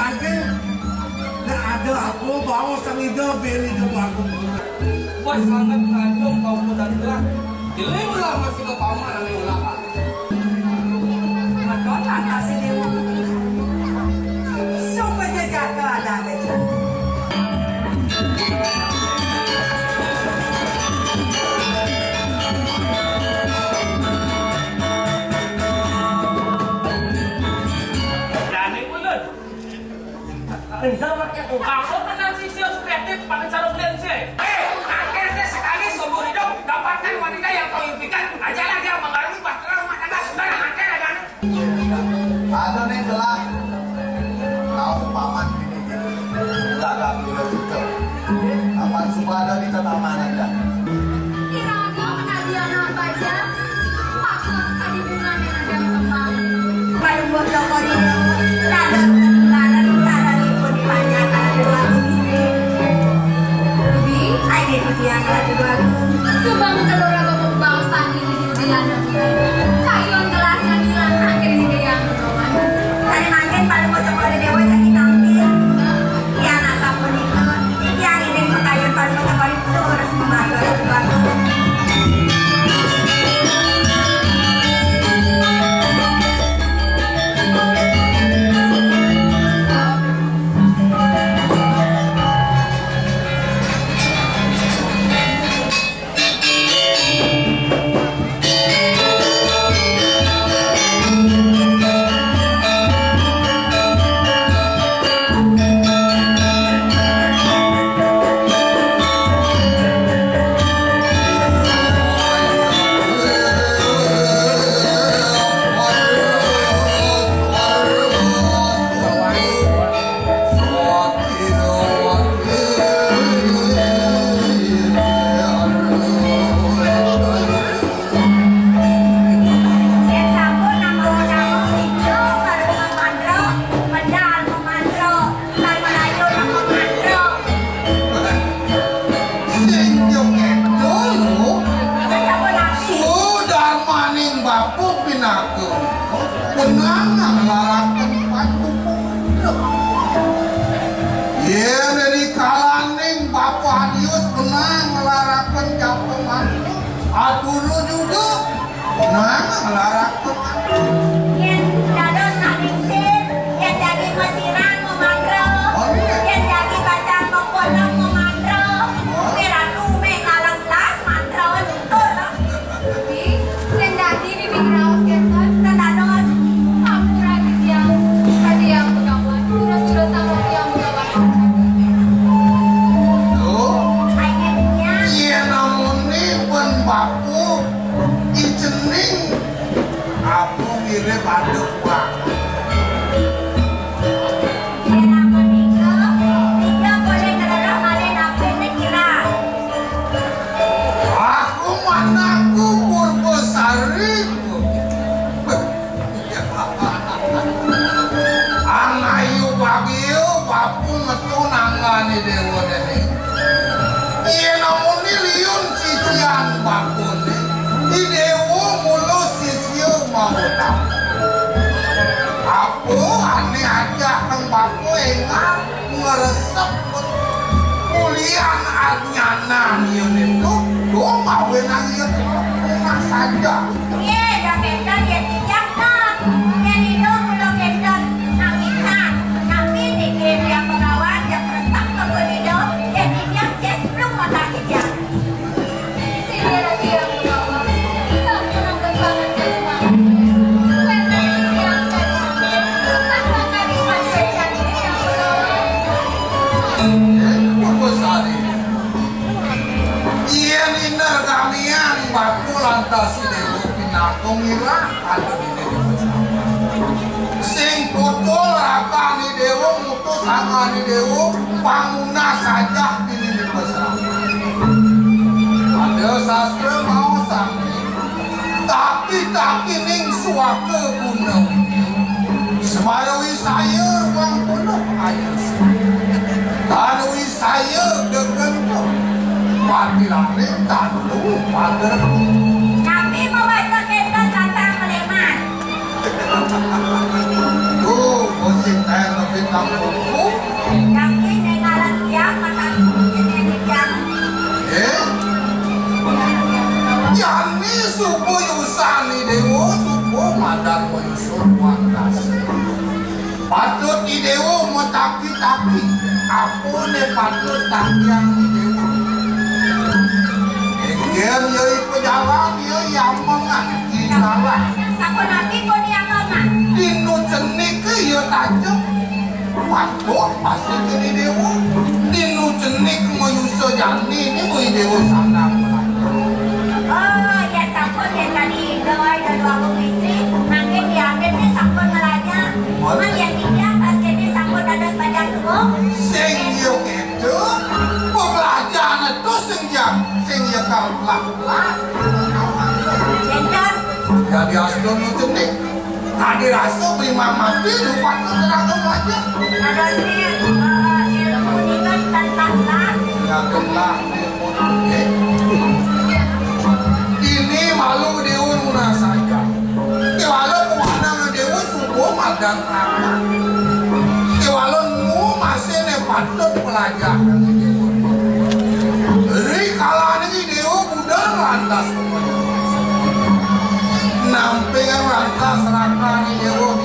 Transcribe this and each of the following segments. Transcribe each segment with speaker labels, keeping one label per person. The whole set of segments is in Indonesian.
Speaker 1: Angin nggak ada aku bawa sang ide beli ke aku.
Speaker 2: Bos sangat ngajong kau muda tua. Dilinglah masih ke paman yang ulaka.
Speaker 3: Madon atas ini. Siapa jaga ada aja.
Speaker 2: Kamu kenal si Sios kreatif pakai sarung lense. Akhirnya sekali seumur hidup dapatkan wanita yang kau impikan. Ajalah dia mengarungi bahtera rumah tangga. Sekarang akhir ada.
Speaker 4: Ada nih telah kau paman ini tidak ada bila juga. Aman subada di tanaman aja.
Speaker 5: Kira-kira kenal dia apa aja? Paksa sekali bunga dan ada yang kembang.
Speaker 3: Baru buat toko di ada sekarang sekarang itu dipanjangkan dua istri.
Speaker 5: Bibi,
Speaker 3: Ada di tiang ada dua.
Speaker 5: subang telur aku bangsa ini di lana. Kayon gelasnya hilang akhirnya dia yang roman.
Speaker 3: Saya makin baru buat toko di dewa jadi tampil. Ya anak sapun itu. Yang ini pakaian baru buat toko itu harus membantu dua. Kami membaca kita tentang Meleman.
Speaker 4: Tuh, musik teh lebih tampil. semuanya. Patut di dewa mau taki-taki, aku ne patut takiang di dewa. Engger yoi pejalan yoi yamangan inalah.
Speaker 3: Aku nanti pun yamangan.
Speaker 4: Dino cenik ke yo tajem. Patut pasti ke di dewa. Dino cenik mau yuso jani ini mau dewa sandang.
Speaker 3: Oh, ya sampun yang tadi doi dan dua istri, makin diambil nih sampun melaja. Man yang tidak pas kini sampun ada sepanjang tubuh.
Speaker 4: Sing yo itu, pelajaran itu sing yo kalah.
Speaker 3: Bener.
Speaker 4: Jadi asal nutunik, tadi rasa prima mati lupa terangkan aja.
Speaker 3: Ada sih, ilmu ini kan tanpa.
Speaker 4: Ya kelah ini malu deun una saja. Kewalau puana deun subuh madang apa. Kewalau mu masih ne patut pelajaran deun. Ri kalah ni deun budak lantas. Nampingan lantas raka ni deun.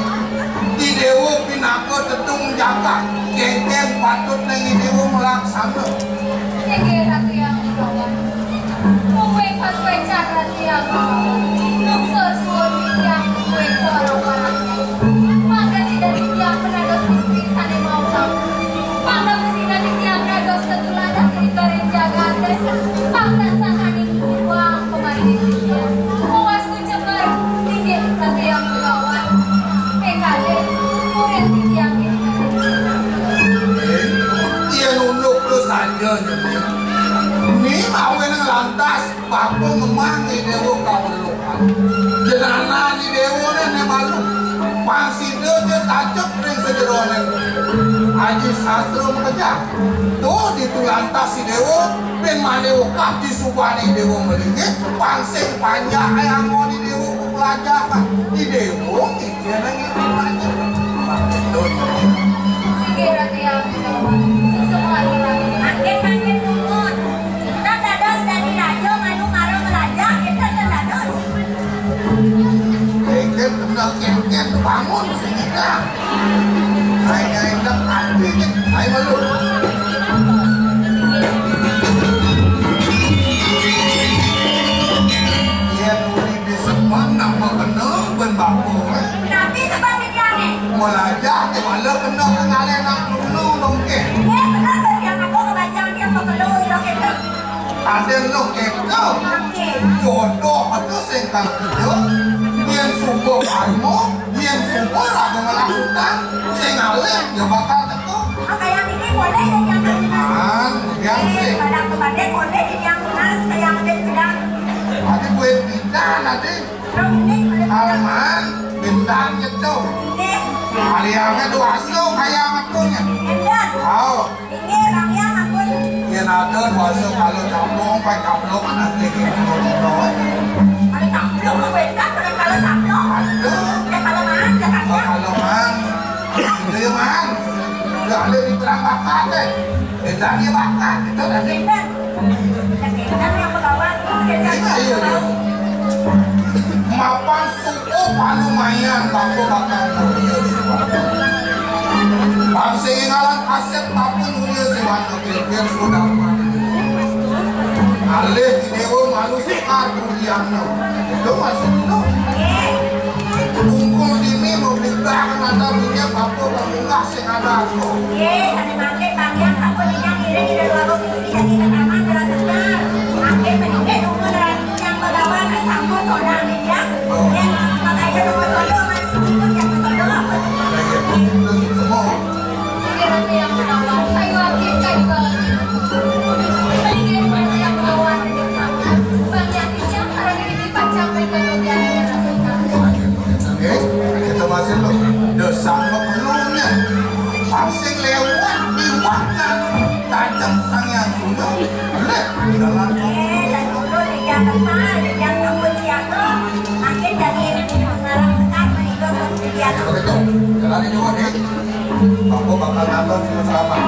Speaker 4: Di deun pinako tetung jaga. Geng-geng patut ni deun melaksana.
Speaker 5: Sige, ratu yang bawah. Kue paswe cara tiang bawah. Nuksur suami tiang kue orang-orang. Maka tidak tiang penados istri sana mau tahu. Pangga mesina tiang penados ketulada kerikaren jagate. Pangga sangani uang kemarin tiang. Muas kucemar tinggi ratu yang bawah. Pekade, murid tiang ini.
Speaker 4: Dia nunduk tu saja je. Ni mawen yang lantas, bapa ngemangi dewa kawalukan. Jenana ni dewa ni malu. Pangsi dia tajak ring sejeronan. Haji sastra kerja. Tu di tu lantas si dewa, ben manewa kaki subani dewa melingit. Pangsi panjang yang mau di dewa pelajaran. Di dewa ni dia lagi pelajaran.
Speaker 5: Sige, ratu yang bawah. Semua lagi.
Speaker 3: Makin turun. Kita dados dari raja nganu ngaro melaja kita dados.
Speaker 4: Kengken kena kengken bangun sehingga hanya hendak hati hai malu. Dia nuri di sepan nama kena ben baku.
Speaker 3: Tapi sebaliknya nih.
Speaker 4: Melajak ke malah kena ngale nak dulu dongke.
Speaker 3: Benar bagian aku kebaca dia pekelu lo kita.
Speaker 4: Ada lo keko.
Speaker 3: Oke.
Speaker 4: Jodoh itu sengkang kerja. Yang subuh kamu, yang subuh raga melakukan, sengale ya bakal teko.
Speaker 3: Oke yang ini boleh dan yang
Speaker 4: Man, yang sing.
Speaker 3: Padang kebadan boleh dan yang lunas yang ada pedang.
Speaker 4: Ada gue pindah nanti.
Speaker 3: Rumit boleh pedang.
Speaker 4: Alman, bintang itu.
Speaker 3: Ini
Speaker 4: Aliangnya dua so kayak makunya.
Speaker 3: endan.
Speaker 4: Tahu?
Speaker 3: Ini orangnya ampun.
Speaker 4: Yang ada dua so kalau caplong, pak caplong nanti kita ngobrol.
Speaker 3: Kalau taplok beda kalau taplok.
Speaker 4: Ada.
Speaker 3: Ya kalau mana ya kan.
Speaker 4: Kalau man, dia man, dia ada di belakang bakat deh. Bintang dia bakat itu nanti.
Speaker 3: Endan. Endan yang pegawai.
Speaker 4: Iya. Mapan suku palumayan baku bakal kuliah siwata. Bangsa ngalan kaset tapun kuliah siwata kira sudah mati. Alih dewa malu sekar kuliah no. Itu masih no. Tungkul dini mau bintang ada minyak baku bangunlah sing ada aku.
Speaker 3: Ye, ada makin bagian aku yang iring di luar komisi jadi ketaman berasakan. Makin meningkat umur rancu yang pegawai sama saudara dia. Yang makanya nomor saudara masih ikut yang saudara.
Speaker 4: Itu semua.
Speaker 5: Sige, ratu yang bawah. Kayu akit, kayu bawah. Paligid ratu yang bawah. Bang Yakin sarang ini dipacang mereka bagian yang rasukan.
Speaker 4: Kita masih lo desak pepenuhnya pangsing lewat di wakna tajam sang yang sudah boleh dalam
Speaker 3: Dan dulu di Jakarta, di yang sambut siapa, makin jadi mengarang sekar menikah kemudian.
Speaker 4: itu jalan juga deh aku bakal nonton sama-sama.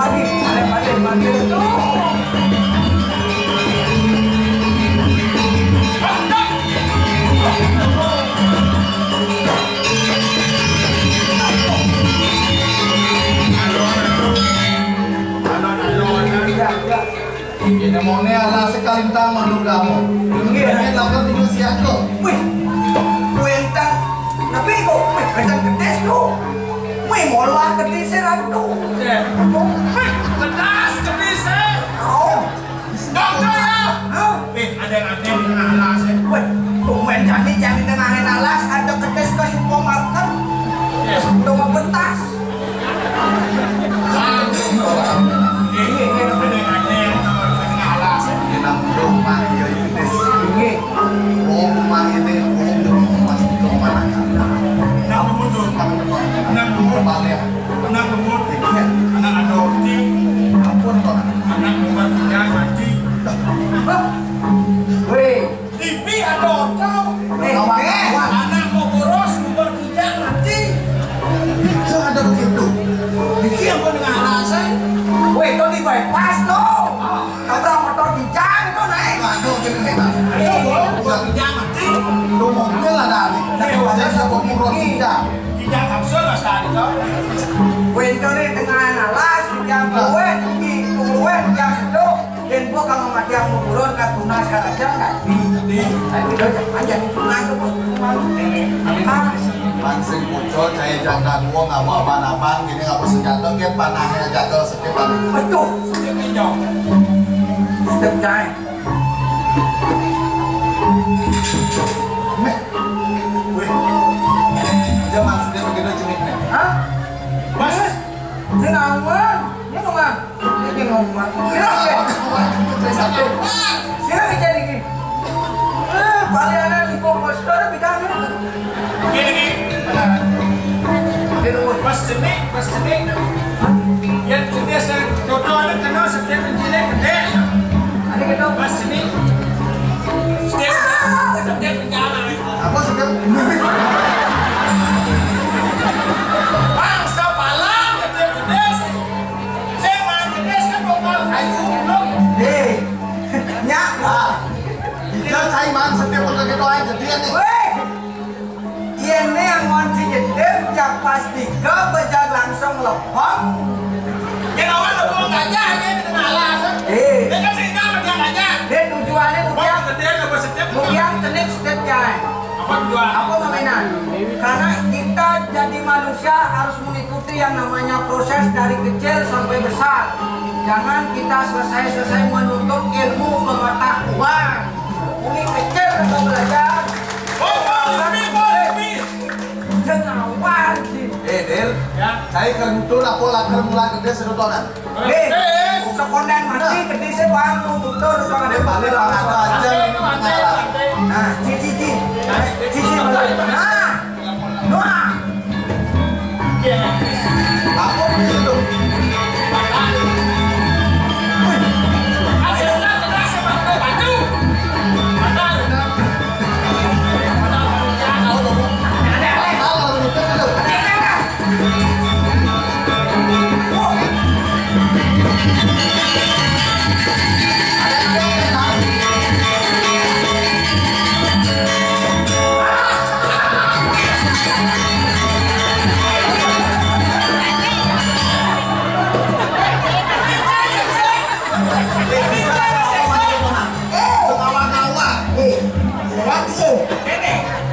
Speaker 1: pagi. Pagi itu.
Speaker 4: Ini mau ala sekalintang menurut kamu. Ini lakukan tinggal siapa?
Speaker 1: Wih, kuentang. Tapi kok kuentang kedes tuh. Wih, molah kedesan tuh.
Speaker 2: Kedas, kebisa.
Speaker 1: Oh,
Speaker 2: Dokter ya. Ada yang di tengah alas ya.
Speaker 1: wih, tumben jangan tengahin alas ada kedes ke supermarket. Tunggu pentas.
Speaker 2: Ini ada yang di tengah alas ya.
Speaker 4: Kita rumah ya ini.
Speaker 1: Ini,
Speaker 4: Rumah ini rumah itu mana ada.
Speaker 2: Nang mundur. Nang mundur.
Speaker 4: Balik.
Speaker 2: Nang mundur. Anak adopsi.
Speaker 4: Ampun kok.
Speaker 2: Anak umur 3 mati.
Speaker 1: wih,
Speaker 2: TV adopsi. Anak mau boros umur 3 mati.
Speaker 4: Itu ada begitu.
Speaker 2: Iki yang kau dengan alasan.
Speaker 1: wih, tuh di bypass tuh. Tabrak motor bincang tuh naik.
Speaker 4: Aduh, kita.
Speaker 2: Ayo, umur 3 mati.
Speaker 4: Lu mobil ada nih. Saya mau murah tidak.
Speaker 2: Tidak kapsul mas tadi kau.
Speaker 1: Wih, tuh nih tengahin alas, yang gue, yang seduk. Dan gua kalau mati yang mau turun ke tunas ke raja nggak di. Saya tidak aja tunas tuh bos.
Speaker 4: Mansing muncul kayak jangan gua nggak mau apa-apa gini nggak mau senjata kan panahnya jatuh sekitar.
Speaker 1: Betul.
Speaker 2: Ini jauh.
Speaker 1: Sedap cai.
Speaker 4: Wih, dia maksudnya begitu jenisnya.
Speaker 1: Hah?
Speaker 2: Mas,
Speaker 1: Ini ngomong. Ini ngomong. Ini ngomong. Sila kita dikit. Balik anak di kompostor bidang itu.
Speaker 2: gini. Pas jenik. Yang jenis yang jodoh ada kenal setiap jenis gede.
Speaker 1: Ada kita
Speaker 2: Pas jenik. Setiap penjara.
Speaker 4: Apa setiap
Speaker 2: Bangsa palang setiap gede. Saya main gede kan lokal kayu belum.
Speaker 1: nyak.
Speaker 4: dia caiman setiap untuk itu aja dia nih.
Speaker 1: Weh. Ini yang ngonci jedem jak pas tiga bejak langsung lepong.
Speaker 2: Yang awal lo gajah ini dengan alasan. Dia kan sehingga dia gajah.
Speaker 1: Dia tujuannya
Speaker 2: Bang gede apa setiap
Speaker 1: Mukyang tenik step jai.
Speaker 2: apa tujuan?
Speaker 1: Apa mainan? Karena kita jadi manusia harus mengikuti yang namanya proses dari kecil sampai besar. Jangan kita selesai menuntut ilmu pengetahuan. Ini kecil kita belajar.
Speaker 2: Lebih.
Speaker 1: Jengawan sih.
Speaker 4: Del,
Speaker 2: Ya.
Speaker 4: saya kentul apa lakar mulai gede sedotonan.
Speaker 1: Sekonden mati gede sih bang, tutur soalnya
Speaker 4: Dia balik apa aja ini ngalah.
Speaker 1: Nah, cici balik. Nah, Noah.
Speaker 4: Apa begitu? Kalau begitu itu.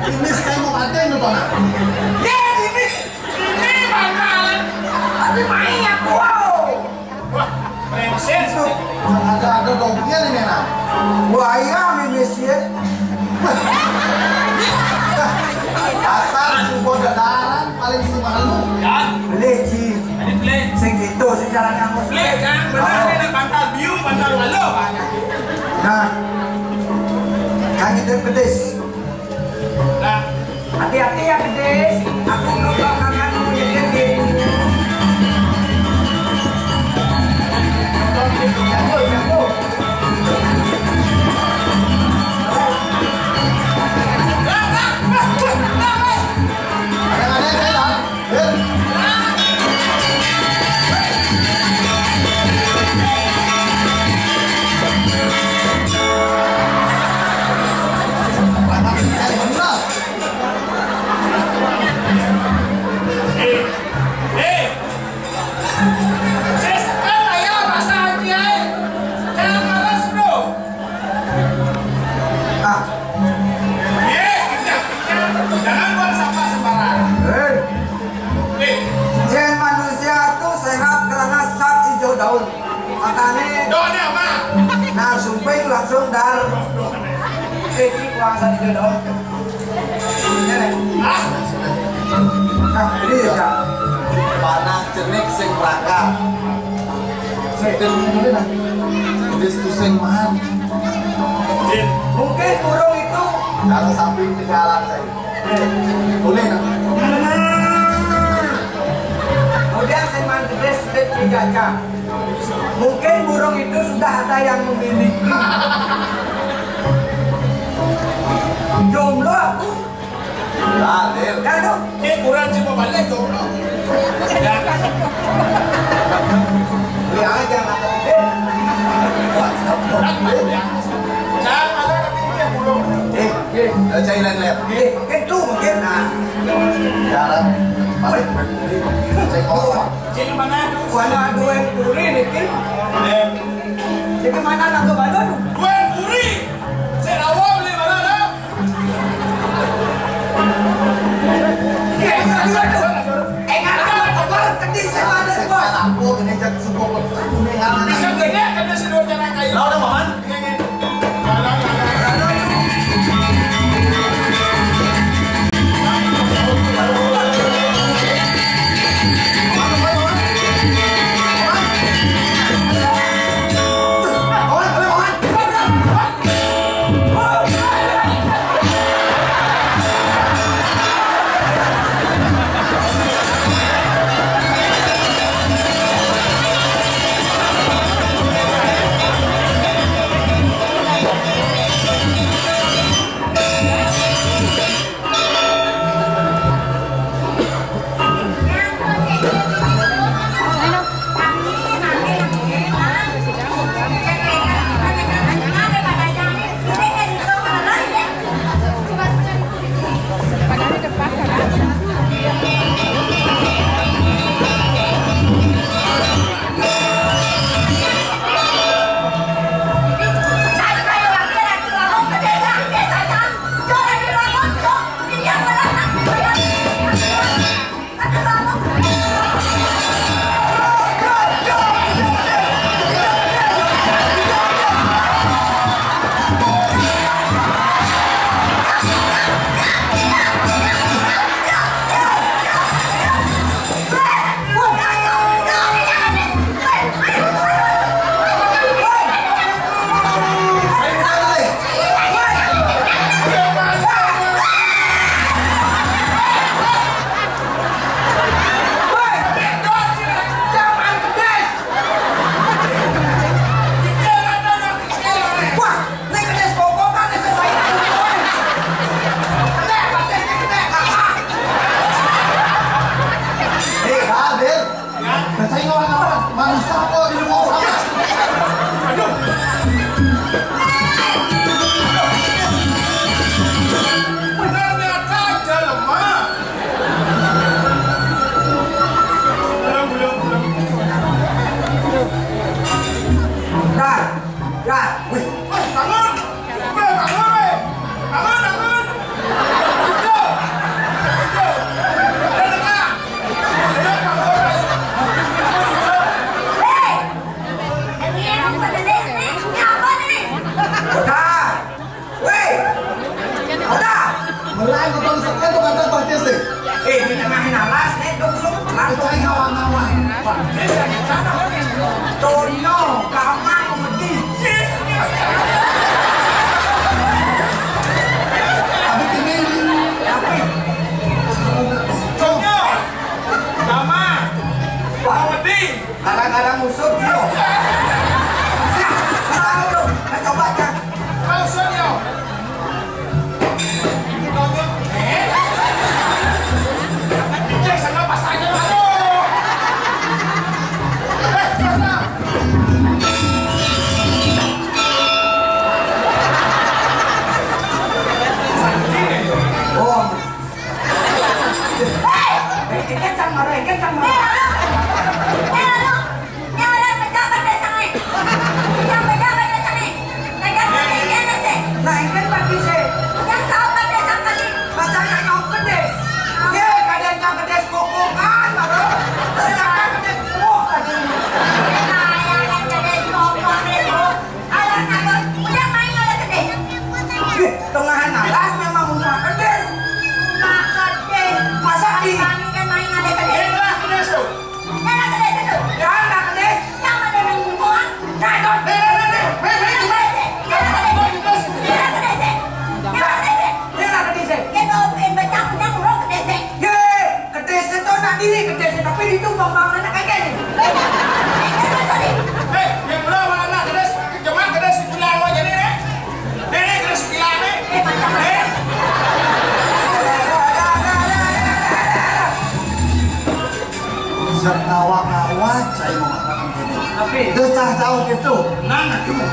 Speaker 4: Ini sekali mau ada itu tonan.
Speaker 1: Tapi main aku.
Speaker 4: Ada dongnya nih Nena.
Speaker 1: Buaya Indonesia.
Speaker 4: Asal suku dadaran paling semalu.
Speaker 1: Beli Ci. Sing gitu secara kamus. Nah, kaki pedes. Hati-hati ya pedes. Aku lupa makan mau jadi. Jago.
Speaker 4: Ada saya dah.
Speaker 1: bangsa di dong. Ini ya.
Speaker 4: Panah cenik sing prakak. Sedeng ngene lah. Wis sing man.
Speaker 1: Mungkin burung itu
Speaker 4: Kalau samping ketinggalan saya. Boleh nak?
Speaker 1: kemudian seman gede sedikit dijaga. Mungkin burung itu sudah ada yang memiliki. Jomblo aku.
Speaker 4: Adil.
Speaker 1: Ya dong.
Speaker 4: Kurang cuma balik jomblo.
Speaker 1: Beli aja anak gede.
Speaker 4: Jangan ada yang burung. Cairan lep.
Speaker 1: Mungkin tuh mungkin. Nah,
Speaker 4: Jarang. Balik berdiri. Saya kosong.
Speaker 2: Sini mana?
Speaker 1: warna dua puri nih kan. Jadi mana anak ke balon?
Speaker 2: Dua puri. Saya rawa beli mana dah? Bisa gede kada si dua jangan kayu.
Speaker 4: Lawan maman.
Speaker 1: Kadang-kadang musuh dia. Coba aja.
Speaker 2: Musuh dia. Cek sana pasangnya aduh. Mana?
Speaker 1: Oh. Kencang marah, kencang marah. Nah, ikan pagi sih. Bacanya nyok kedes. Ye, kadang nyok kedes kokokan, baru. Ternyata kedes kok tadi. Tengahan
Speaker 3: ngomong anak kayak gini.
Speaker 2: Yang belum anak kedes, cuman kedes bilang mau jadi nih. Nih kedes bilang nih.
Speaker 4: Siap ngawak-ngawak saya mau makan gini.
Speaker 1: Tapi
Speaker 4: Dia cah tahu gitu.
Speaker 2: Nana cuma.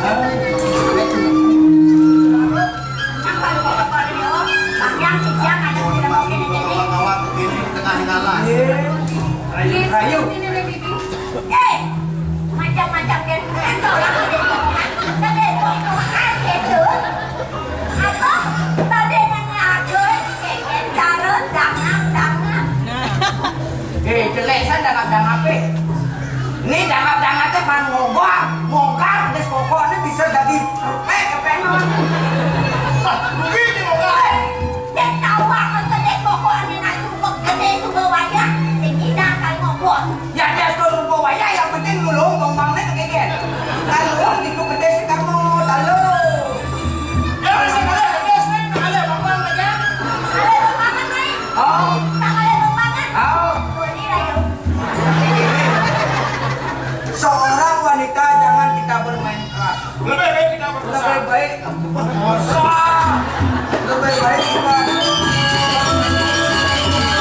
Speaker 4: Ngawak-ngawak begini di tengah ngalah.
Speaker 1: rayu.
Speaker 5: Ini udah bibi.
Speaker 3: Macam-macam kan tahu lah tadi gitu. Apa? Tadi ngatur kayak cara dangan.
Speaker 1: Jelek san dangap-dangap. Ini dangap-dangap teh pan ngogak des pokoknya bisa jadi kepengen.
Speaker 2: Begini mau nggak?
Speaker 3: Saya tahu akan tadi pokoknya nak sumpah gede sumpah wajah. Sehingga akan ngobot.
Speaker 1: Ya dia suruh bawa ya yang penting lu ngomongnya kegegen. Kalau itu gede sih kamu lalu.
Speaker 2: Ya masih kedes nih, ada bang aja.
Speaker 3: Ada rumahnya nih.
Speaker 1: Oh,
Speaker 3: Tak ada rumahnya.
Speaker 1: oh.
Speaker 3: Ini rayu.
Speaker 1: Seorang wanita jangan kita bermain keras.
Speaker 2: Lebih baik kita berusaha.
Speaker 1: Lebih baik lebih baik kita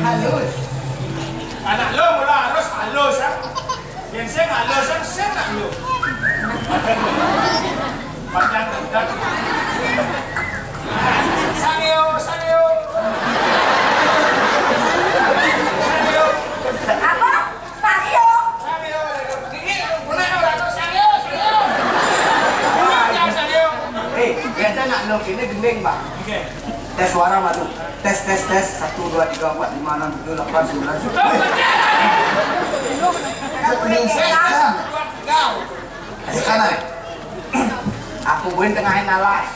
Speaker 1: halus.
Speaker 2: Anak lo mula harus halus ya. Yang saya halus kan saya nak lo. Panjang dan Sanyo.
Speaker 3: Apa? Mario.
Speaker 2: Ini punya orang tu Sanyo. Jangan Sanyo.
Speaker 1: Biasa nak lo ini gending bang.
Speaker 2: Okey.
Speaker 1: Tes suara madu. Tes 1 2 3 4 5 6 7 8 9 10.
Speaker 2: Kau.
Speaker 4: Sekarang.
Speaker 1: Aku buin tengahin alas.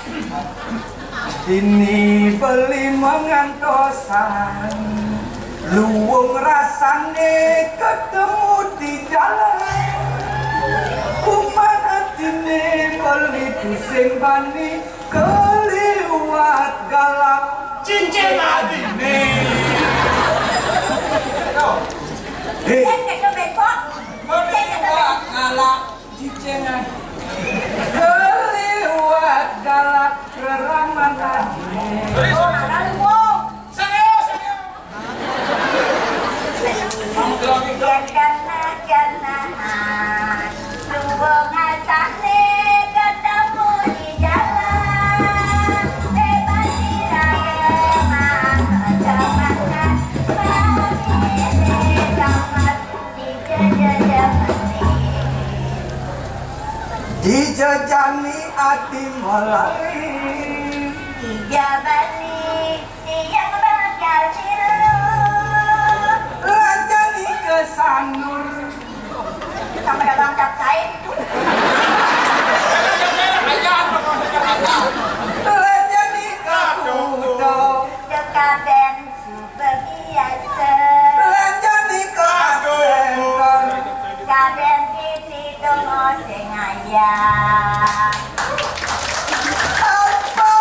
Speaker 1: Ini beli mengantosan, luwung rasane ketemu di jalan. Kuman hatine beli pusing bani keliwat galak.
Speaker 2: Cincin adine.
Speaker 3: Saya kena bekok. Saya kena bekok.
Speaker 2: Ngalak cincin.
Speaker 1: Keliwat galak keraman hatine.
Speaker 3: Lalu wong.
Speaker 2: Sanyo. Kamu gelang.
Speaker 3: Kenang-kenangan luwung asane ketemu di jalan. Bebas dirayaman kecamangan. Bagi kamar
Speaker 1: Dijajani ati mulai
Speaker 3: tiga balik yang bakal silu.
Speaker 1: lajani kesanur
Speaker 3: Sama dalam cap cair itu.
Speaker 1: lajani kakudo
Speaker 3: Dekaden super biasa.
Speaker 1: lajani keasentor
Speaker 3: Kaden titi dongo sing ayam.
Speaker 1: apa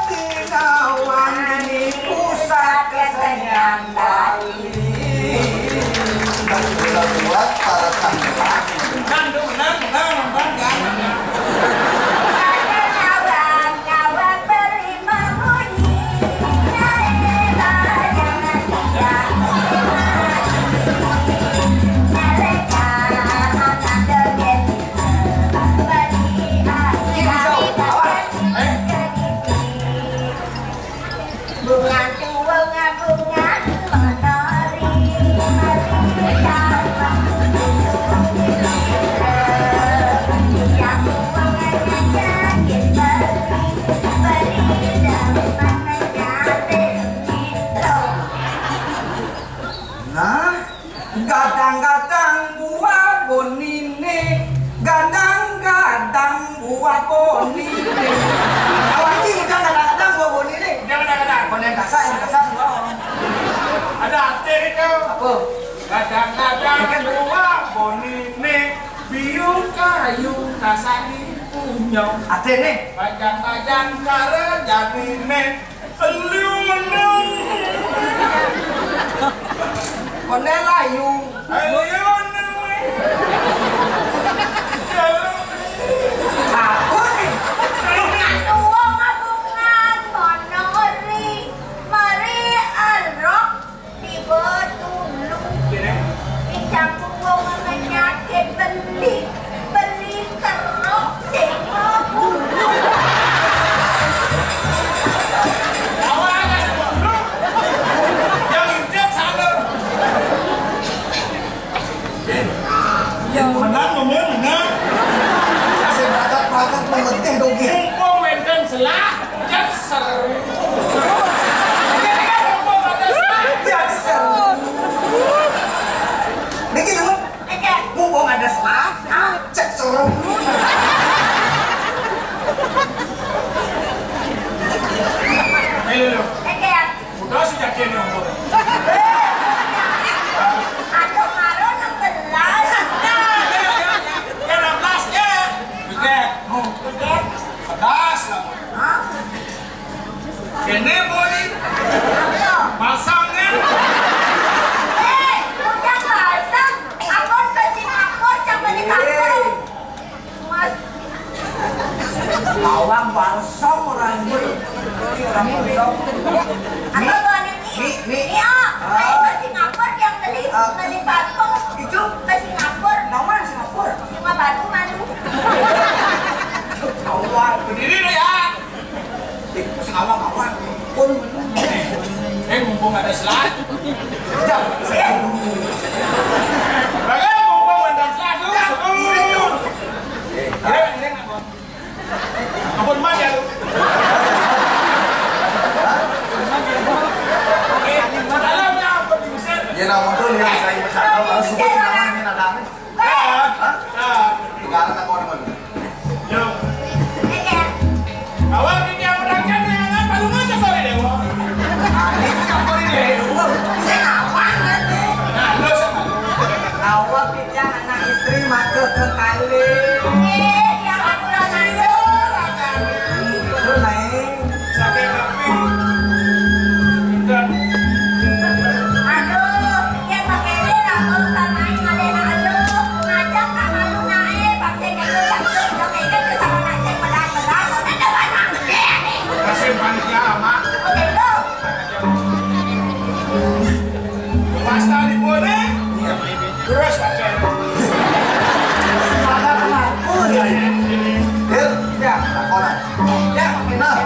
Speaker 1: tinawan ini pusat kesenyang Bali.
Speaker 4: Buat para tanggulang.
Speaker 3: Ada kawan beli membunyi. Naela jangan diam. Mereka akan joget bagi bunga bunga menari
Speaker 1: Nah, gadang-gadang buah bonine, gadang-gadang buah bonine. Awak ini udah gadang-gadang buah bonine. Konen kasar, yang kasar semua.
Speaker 2: Ada arti itu.
Speaker 1: Apa?
Speaker 2: Kadang-kadang dua bonine biung kayu kasani punya.
Speaker 1: Ate nih.
Speaker 2: Bajang-bajang kare janine elu
Speaker 1: Konde layu.
Speaker 2: Ayun.
Speaker 1: Aku nih.
Speaker 3: Tua mabungan monori mari alrok di betulu dicampur wong penyakit beli kerok semua bulu.
Speaker 2: Yang indah sana. Menang menang.
Speaker 4: Saya berangkat pemerintah dong ya.
Speaker 2: Mumpung wenden selah, jakser. Mumpung ada selah,
Speaker 1: Jakser. Niki dulu. Mumpung ada selah. Cek sorong.
Speaker 2: ayo. Udah sudah kene umur.
Speaker 3: Aduh karo 16.
Speaker 2: Ya 16 ya. Beget.
Speaker 3: Beget.
Speaker 2: Pedas lah.
Speaker 3: Hah?
Speaker 2: Kene boni.
Speaker 3: Apa?
Speaker 2: Masangnya.
Speaker 3: Udah pasang. Akon kasih akon sampai di kantor. Mas.
Speaker 1: Awang balsam orang ini. Ini orang balsam.
Speaker 3: Apa bahan ini? Iya. Saya ke Singapura yang beli batu.
Speaker 1: Itu
Speaker 3: Ke Singapura.
Speaker 1: nomor Singapura.
Speaker 3: Cuma batu manu.
Speaker 1: Awang.
Speaker 2: Berdiri deh ya.
Speaker 1: Awang awang. Pun.
Speaker 2: Mumpung ada selah.
Speaker 1: Jakser.
Speaker 2: Bagai mumpung ada selah dulu. Ini ngapun. Ngapun mana ya lu? Dalamnya apa di Mesir?
Speaker 4: Ya namun tuh ya saya bercakap harus sebut namanya nadane. Tinggal tak mau teman.
Speaker 2: Yo,
Speaker 3: Eket.
Speaker 2: awal ini yang berangkat nih, kan baru ngajak kali deh, wah.
Speaker 1: Ini Singapura ini. Saya awang nanti.
Speaker 2: Nah, lo sama.
Speaker 1: Awak kita anak istri maka ke kali.
Speaker 3: Yang aku nanya.
Speaker 1: Itu naik.
Speaker 2: Sakit tapi. Dan
Speaker 3: Aduh, yang pakai ini aku sama yang ada aduh. Ngajak sama lu naik. Pakai gitu yang kayak gitu sama nasi pedas-pedas. Udah ada banyak gede nih.
Speaker 2: kasih panitia lama.
Speaker 3: Oke tuh.
Speaker 2: Pasta di boleh. Terus pakai.
Speaker 1: Semangat temanku.
Speaker 4: Hil,
Speaker 1: Ya.
Speaker 4: orang.
Speaker 1: Ya,
Speaker 4: Nah,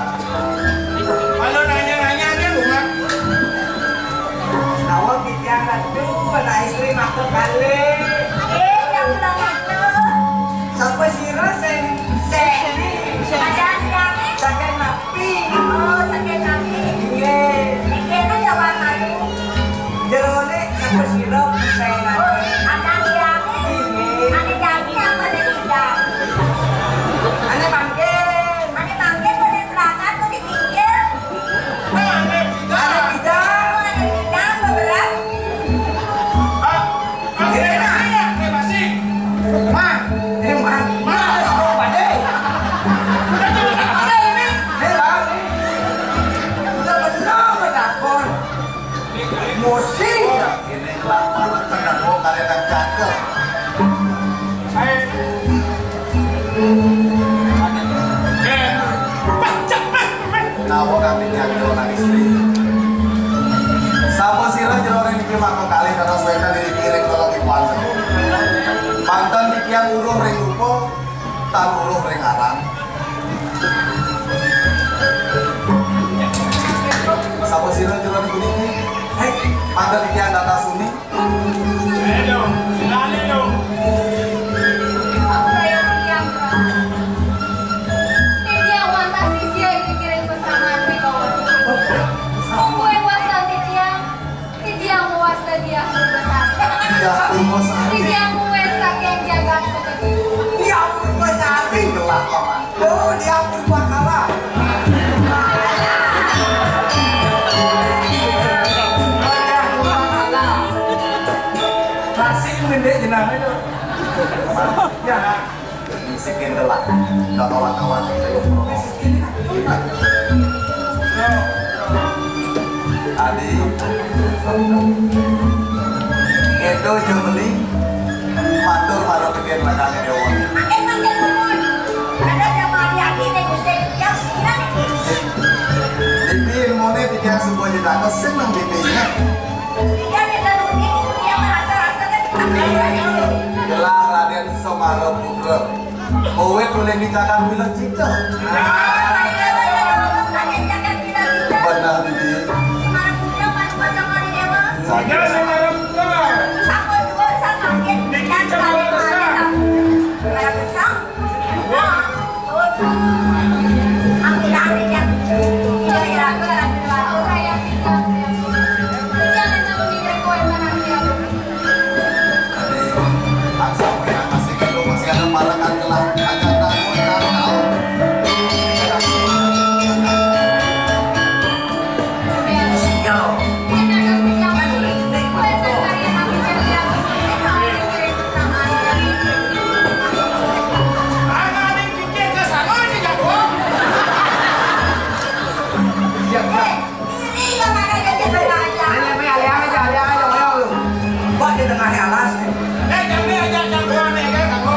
Speaker 2: Kalau nanya-nanya dia bukan.
Speaker 1: awak kita kadu anak istri maka kali.
Speaker 3: Yang udah itu.
Speaker 1: Sampai sira sen
Speaker 3: Ada yang ini.
Speaker 1: sakit napi.
Speaker 3: Oh, sakit kaki.
Speaker 1: Iya.
Speaker 3: Ini tuh ya warna itu.
Speaker 1: Jerone sampai sira sen
Speaker 3: Oh, ada yang ini. Ada yang ini apa ada tidak?
Speaker 1: Ane bangke.
Speaker 3: Ada mangkir tuh di belakang tuh di pinggir.
Speaker 1: Ane bidang.
Speaker 3: Oh, ada bidang beberat.
Speaker 2: Akhirnya nanya. Masih.
Speaker 1: Mang, mang. Mang, pada.
Speaker 2: Udah coba tak ada ini.
Speaker 1: Bang. Udah benar menakon. Musik.
Speaker 4: ini kelamaan tengah mau kalian yang cakep.
Speaker 2: Saya.
Speaker 4: Nawa kami nyakil orang istri. Sama sila jeroren iki mako kali karena suweta dikiring kalau di panten. Panten dikiang uruh ring rupo, tak uruh ring aran. Sama sila jeroren kuniki. Hei, panten dikiang data suni.
Speaker 2: Halo, lali dong.
Speaker 5: Aku kayak yang Titiang wantas sisia ini kirim pesanan ke kawan. Kue wasta titiang wasta dia berbesar.
Speaker 4: Ya, umos
Speaker 5: Titiang kue saking jaga seperti
Speaker 1: Dia pun sapi.
Speaker 4: gelap paman.
Speaker 1: Oh, dia pun bakalah. Masih mendek jenang itu. Ya.
Speaker 4: Sekian gelap. Gak kawan-kawan saya protes. Adi. Itu aja beli matur para pikiran lagane dewa.
Speaker 3: Makin makin umur. Ada sama hati-hati nih Gusti. Yang kira nih.
Speaker 4: Bibi ilmunya tiga sebuah jadaka senang bibinya.
Speaker 3: Dia nih tenuni dia merasa-rasa kan
Speaker 4: Gelar Raden Semara Putra. Kowe boleh dikatakan bilang cita. Benar bibi.
Speaker 3: Semara Putra mana pocong kali dewa.
Speaker 2: Ya Semara Putra.
Speaker 3: Sama dua sama makin dan kali mana. Semara besar. Wah. Ambil yang iya
Speaker 5: Orang yang tidak jangan tahu diri kau yang mana dia.
Speaker 4: Tadi aksa yang masih gitu masih ada parakan telah akan takut tahu.
Speaker 2: Anak ini kicik ke sana ini jago.
Speaker 3: Ini yang mana dia belajar.
Speaker 1: Hanya me aliang aja lu. Buat di tengah alas.
Speaker 2: Jangan aja jagoan ya kan kamu.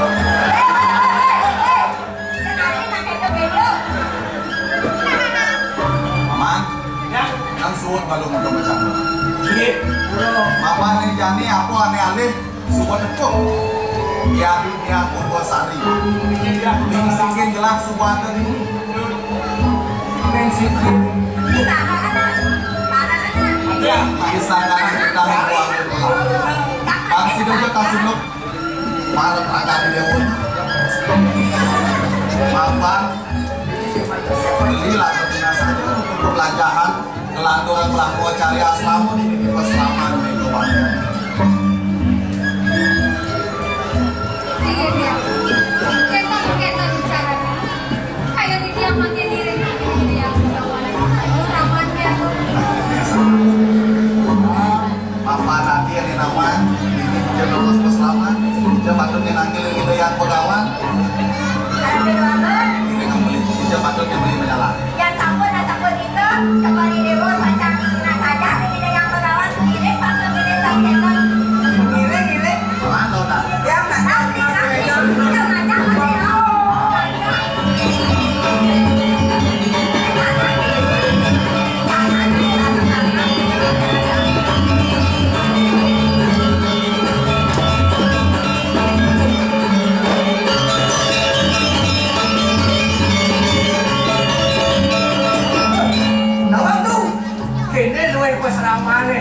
Speaker 4: Maman,
Speaker 2: Ya.
Speaker 4: kan suut kalau mau macam.
Speaker 2: Iya.
Speaker 4: Mama nih jani aku aneh alih suka tepuk. Ya ini aku sari. Bingsikin gelang suka tadi.
Speaker 1: Bensikin.
Speaker 2: Ya.
Speaker 4: Kisah kan kita buang itu. Pasti juga kasih lu. Malam akan dia pun. Mama belilah betina saja untuk belanjaan. Kelanturan telah mau cari aslamu ini di keselamatan itu banyak.
Speaker 5: Sige dia. Kita kita bicara. Kayak di dia makin diri makin dia kawan. Samaan dia.
Speaker 4: Mama nanti yang dinaman ini dia lulus keselamatan. Dia patutnya nanti kita yang pegawan. Ini yang beli. Dia patutnya beli menyalah.
Speaker 3: Yang campur dan campur itu kembali dewa macam nah saja ini yang pegawan ini patut ini saja.
Speaker 1: Gile.
Speaker 4: Mana udah?
Speaker 1: Yang nak
Speaker 3: Nanti kita macam masih
Speaker 1: Nawang tu. Kini luar keseramane.